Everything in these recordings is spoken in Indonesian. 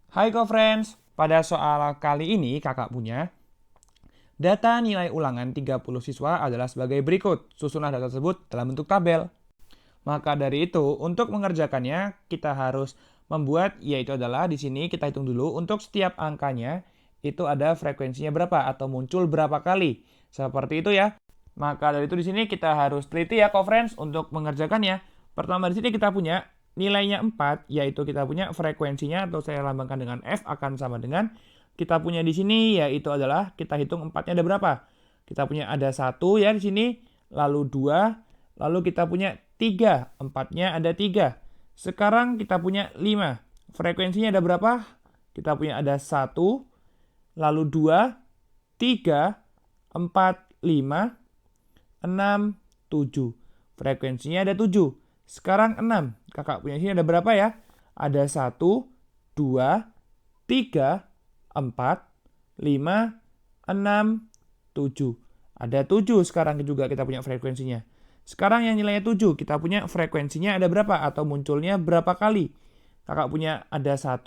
Hai co-friends, pada soal kali ini kakak punya data nilai ulangan 30 siswa adalah sebagai berikut. Susunan data tersebut dalam bentuk tabel. Maka dari itu, untuk mengerjakannya kita harus membuat, yaitu adalah di sini kita hitung dulu untuk setiap angkanya itu ada frekuensinya berapa atau muncul berapa kali. Seperti itu ya. Maka dari itu di sini kita harus teliti ya co-friends untuk mengerjakannya. Pertama di sini kita punya nilainya 4, yaitu kita punya frekuensinya atau saya lambangkan dengan F akan sama dengan kita punya di sini yaitu adalah kita hitung 4-nya ada berapa. Kita punya ada 1 ya di sini, lalu 2, lalu kita punya 3, 4-nya ada 3. Sekarang kita punya 5. Frekuensinya ada berapa? Kita punya ada 1, lalu 2, 3, 4, 5, 6, 7. Frekuensinya ada 7. Sekarang 6. Kakak punya sini ada berapa ya? Ada 1, 2, 3, 4, 5, 6, 7. Ada 7 sekarang juga kita punya frekuensinya. Sekarang yang nilainya 7, kita punya frekuensinya ada berapa? Atau munculnya berapa kali? Kakak punya ada 1,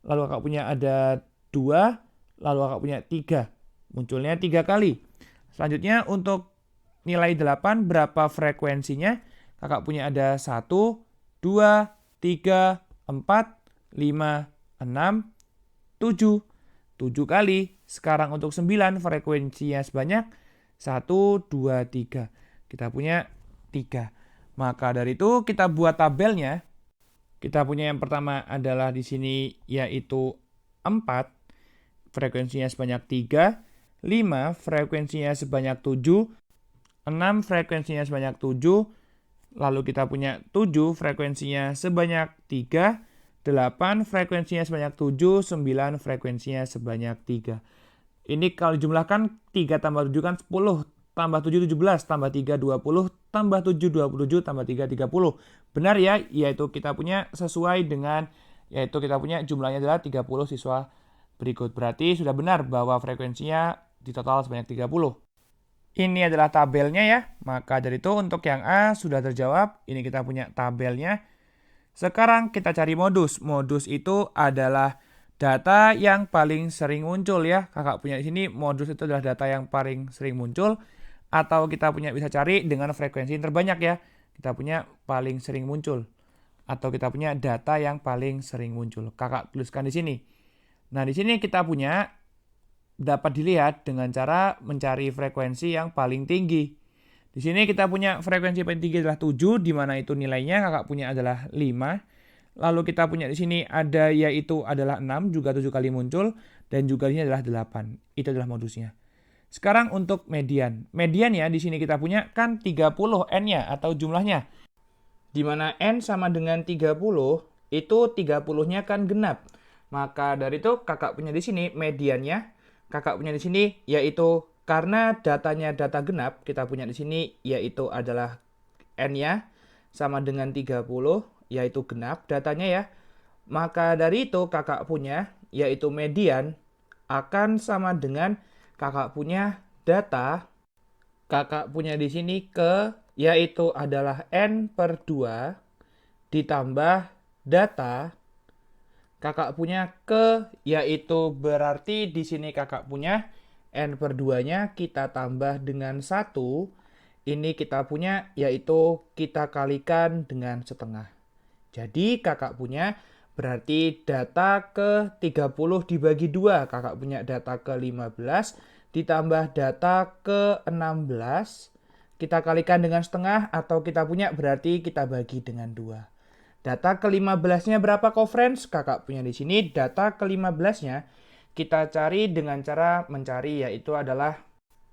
lalu kakak punya ada 2, lalu kakak punya 3. Munculnya 3 kali. Selanjutnya untuk nilai 8 berapa frekuensinya? Kakak punya ada 1, 2, 3, 4, 5, 6, 7. 7 kali. Sekarang untuk 9 frekuensinya sebanyak 1, 2, 3. Kita punya 3. Maka dari itu kita buat tabelnya. Kita punya yang pertama adalah di sini yaitu 4. Frekuensinya sebanyak 3. 5 frekuensinya sebanyak 7. 6 frekuensinya sebanyak 7, lalu kita punya 7 frekuensinya sebanyak 3, 8 frekuensinya sebanyak 7, 9 frekuensinya sebanyak 3. Ini kalau dijumlahkan 3 tambah 7 kan 10, tambah 7 17, tambah 3 20, tambah 7 27, tambah 3 30. Benar ya, yaitu kita punya sesuai dengan, yaitu kita punya jumlahnya adalah 30 siswa berikut. Berarti sudah benar bahwa frekuensinya di total sebanyak 30. Ini adalah tabelnya ya. Maka dari itu untuk yang A sudah terjawab. Ini kita punya tabelnya. Sekarang kita cari modus. Modus itu adalah data yang paling sering muncul ya. Kakak punya di sini modus itu adalah data yang paling sering muncul. Atau kita punya bisa cari dengan frekuensi yang terbanyak ya. Kita punya paling sering muncul. Atau kita punya data yang paling sering muncul. Kakak tuliskan di sini. Nah di sini kita punya dapat dilihat dengan cara mencari frekuensi yang paling tinggi. Di sini kita punya frekuensi paling tinggi adalah 7, di mana itu nilainya kakak punya adalah 5. Lalu kita punya di sini ada yaitu adalah 6, juga 7 kali muncul, dan juga ini adalah 8. Itu adalah modusnya. Sekarang untuk median. Median ya di sini kita punya kan 30 N-nya atau jumlahnya. Di mana N sama dengan 30, itu 30-nya kan genap. Maka dari itu kakak punya di sini mediannya, kakak punya di sini yaitu karena datanya data genap, kita punya di sini yaitu adalah N-nya sama dengan 30, yaitu genap datanya ya. Maka dari itu kakak punya yaitu median akan sama dengan kakak punya data, kakak punya di sini ke yaitu adalah N per 2 ditambah data kakak punya ke yaitu berarti di sini kakak punya N per 2-nya kita tambah dengan 1. Ini kita punya yaitu kita kalikan dengan setengah. Jadi kakak punya berarti data ke 30 dibagi 2. Kakak punya data ke 15 ditambah data ke 16. Kita kalikan dengan setengah atau kita punya berarti kita bagi dengan 2. Data ke-15-nya berapa co-friends? Kakak punya di sini data ke-15-nya kita cari dengan cara mencari yaitu adalah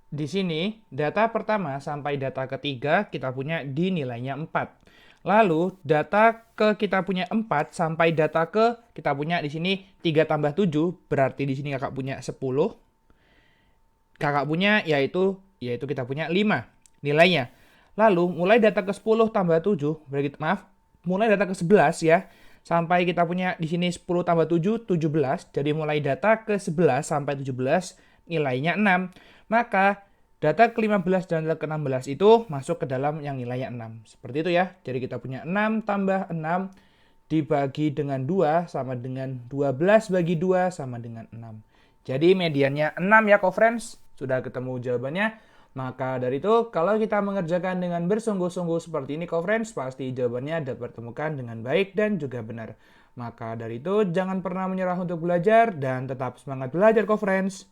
di sini data pertama sampai data ketiga kita punya di nilainya 4. Lalu data ke kita punya 4 sampai data ke kita punya di sini 3 tambah 7 berarti di sini kakak punya 10. Kakak punya yaitu kita punya 5 nilainya. Lalu mulai data ke 10 tambah 7, mulai data ke 11 ya. Sampai kita punya di sini 10 tambah 7, 17. Jadi mulai data ke 11 sampai 17 nilainya 6. Maka data ke-15 dan data ke-16 itu masuk ke dalam yang nilainya 6. Seperti itu ya. Jadi kita punya 6 tambah 6 dibagi dengan 2 sama dengan 12 bagi 2 sama dengan 6. Jadi mediannya 6 ya co-friends. Sudah ketemu jawabannya. Maka dari itu, kalau kita mengerjakan dengan bersungguh-sungguh seperti ini co-friends, pasti jawabannya dapat ditemukan dengan baik dan juga benar. Maka dari itu, jangan pernah menyerah untuk belajar dan tetap semangat belajar co-friends.